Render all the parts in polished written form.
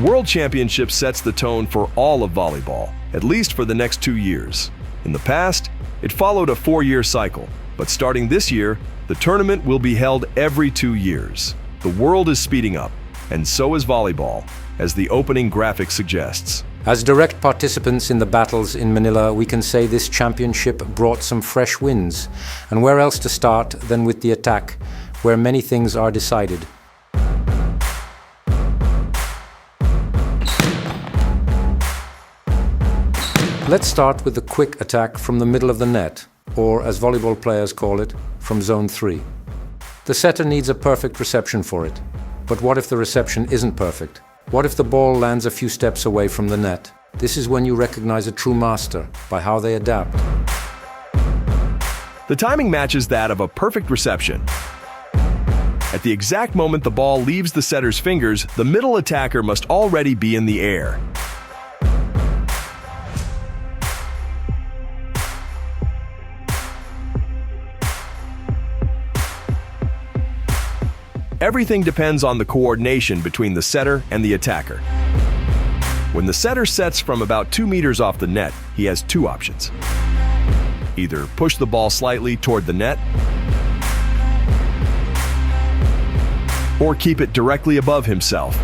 World Championship sets the tone for all of volleyball, at least for the next 2 years. In the past, it followed a 4-year cycle, but starting this year, the tournament will be held every 2 years. The world is speeding up, and so is volleyball, as the opening graphic suggests. As direct participants in the battles in Manila, we can say this championship brought some fresh wins. And where else to start than with the attack, where many things are decided. Let's start with the quick attack from the middle of the net, or as volleyball players call it, from zone 3. The setter needs a perfect reception for it. But what if the reception isn't perfect? What if the ball lands a few steps away from the net? This is when you recognize a true master, by how they adapt. The timing matches that of a perfect reception. At the exact moment the ball leaves the setter's fingers, the middle attacker must already be in the air. Everything depends on the coordination between the setter and the attacker. When the setter sets from about 2 meters off the net, he has 2 options. Either push the ball slightly toward the net, or keep it directly above himself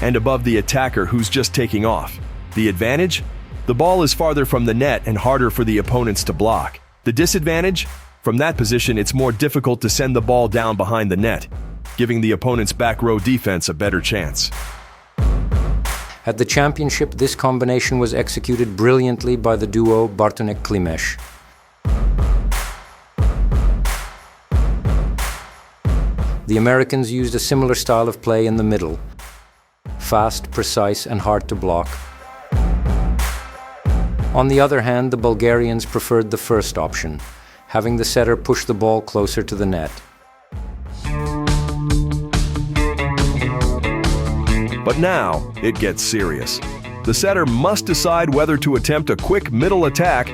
and above the attacker who's just taking off. The advantage? The ball is farther from the net and harder for the opponents to block. The disadvantage? From that position, it's more difficult to send the ball down behind the net, giving the opponent's back row defense a better chance. At the championship, this combination was executed brilliantly by the duo Bartonek-Klimesh. The Americans used a similar style of play in the middle. Fast, precise, and hard to block. On the other hand, the Bulgarians preferred the first option, having the setter push the ball closer to the net. But now, it gets serious. The setter must decide whether to attempt a quick middle attack,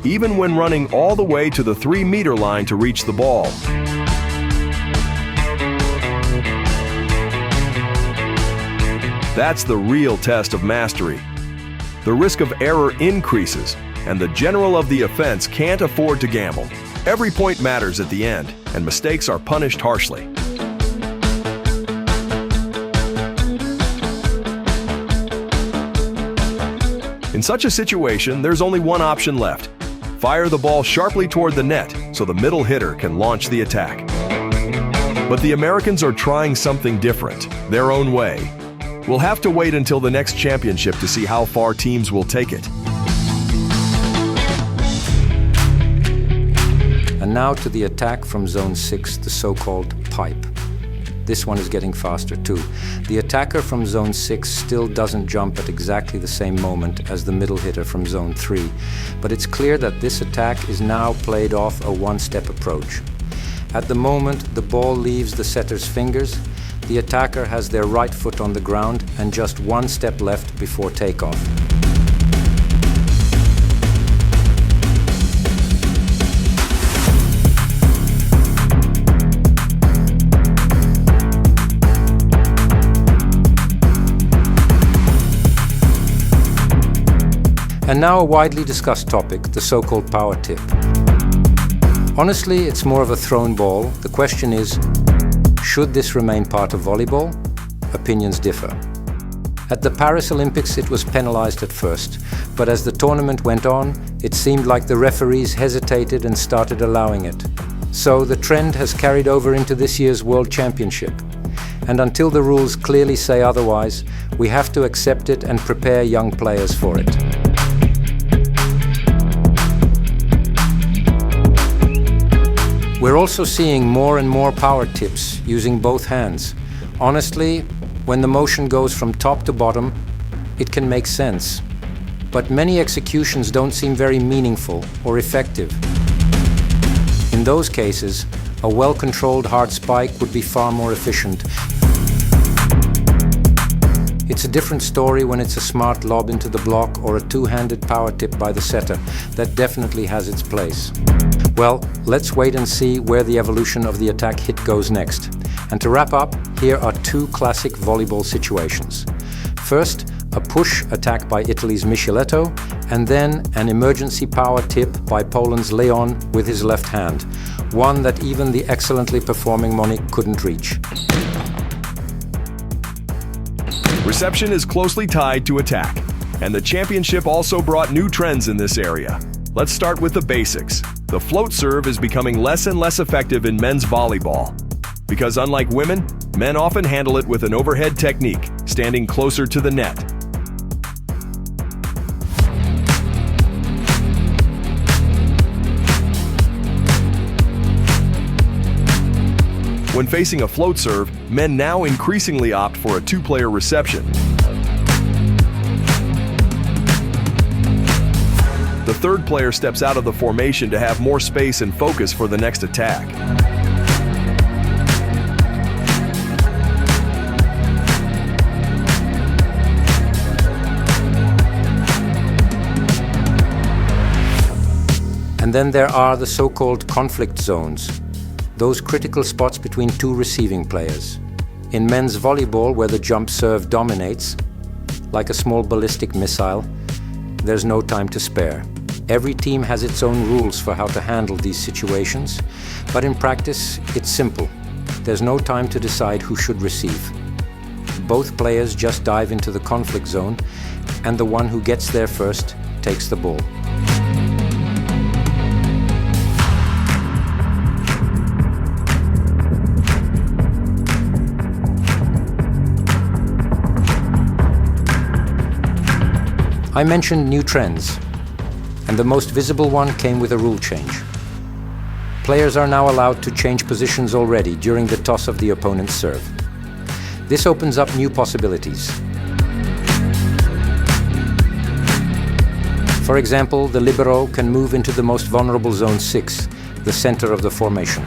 even when running all the way to the 3-meter line to reach the ball. That's the real test of mastery. The risk of error increases, and the general of the offense can't afford to gamble. Every point matters at the end, and mistakes are punished harshly. In such a situation, there's only one option left. Fire the ball sharply toward the net so the middle hitter can launch the attack. But the Americans are trying something different, their own way. We'll have to wait until the next championship to see how far teams will take it. And now to the attack from zone 6, the so-called pipe. This one is getting faster too. The attacker from zone 6 still doesn't jump at exactly the same moment as the middle hitter from zone 3, but it's clear that this attack is now played off a one-step approach. At the moment the ball leaves the setter's fingers, the attacker has their right foot on the ground and just one step left before takeoff. And now a widely discussed topic, the so-called power tip. Honestly, it's more of a thrown ball. The question is, should this remain part of volleyball? Opinions differ. At the Paris Olympics it was penalized at first, but as the tournament went on, it seemed like the referees hesitated and started allowing it. So the trend has carried over into this year's World Championship. And until the rules clearly say otherwise, we have to accept it and prepare young players for it. We're also seeing more and more power tips using both hands. Honestly, when the motion goes from top to bottom, it can make sense. But many executions don't seem very meaningful or effective. In those cases, a well-controlled hard spike would be far more efficient. It's a different story when it's a smart lob into the block or a two-handed power tip by the setter. That definitely has its place. Well, let's wait and see where the evolution of the attack hit goes next. And to wrap up, here are two classic volleyball situations. First, a push attack by Italy's Micheletto, and then an emergency power tip by Poland's Leon with his left hand, one that even the excellently performing Monique couldn't reach. Reception is closely tied to attack, and the championship also brought new trends in this area. Let's start with the basics. The float serve is becoming less and less effective in men's volleyball, because unlike women, men often handle it with an overhead technique, standing closer to the net. When facing a float serve, men now increasingly opt for a two-player reception. The third player steps out of the formation to have more space and focus for the next attack. And then there are the so-called conflict zones, those critical spots between two receiving players. In men's volleyball, where the jump serve dominates, like a small ballistic missile, there's no time to spare. Every team has its own rules for how to handle these situations, but in practice, it's simple. There's no time to decide who should receive. Both players just dive into the conflict zone, and the one who gets there first takes the ball. I mentioned new trends, and the most visible one came with a rule change. Players are now allowed to change positions already during the toss of the opponent's serve. This opens up new possibilities. For example, the libero can move into the most vulnerable zone 6, the center of the formation.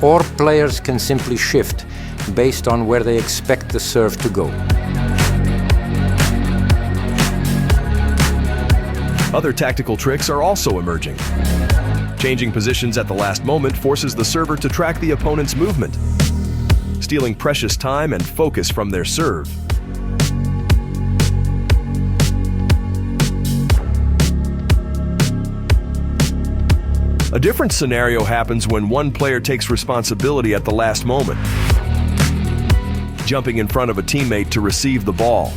Or players can simply shift based on where they expect the serve to go. Other tactical tricks are also emerging. Changing positions at the last moment forces the server to track the opponent's movement, stealing precious time and focus from their serve. A different scenario happens when one player takes responsibility at the last moment, jumping in front of a teammate to receive the ball.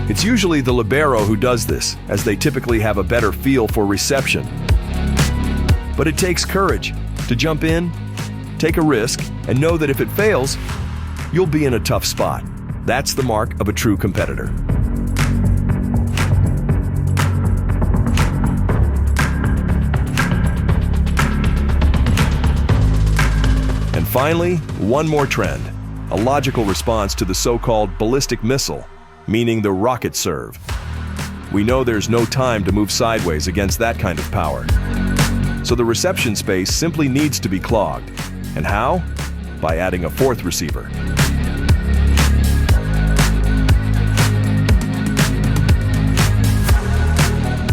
It's usually the libero who does this, as they typically have a better feel for reception. But it takes courage to jump in, take a risk, and know that if it fails, you'll be in a tough spot. That's the mark of a true competitor. And finally, one more trend, a logical response to the so-called ballistic missile, meaning the rocket serve. We know there's no time to move sideways against that kind of power. So the reception space simply needs to be clogged. And how? By adding a fourth receiver.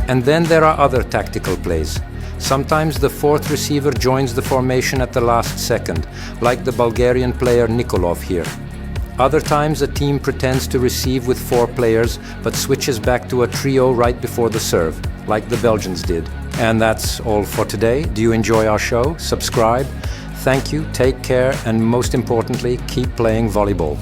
And then there are other tactical plays. Sometimes the fourth receiver joins the formation at the last second, like the Bulgarian player Nikolov here. Other times, a team pretends to receive with 4 players, but switches back to a trio right before the serve, like the Belgians did. And that's all for today. Do you enjoy our show? Subscribe. Thank you, take care, and most importantly, keep playing volleyball.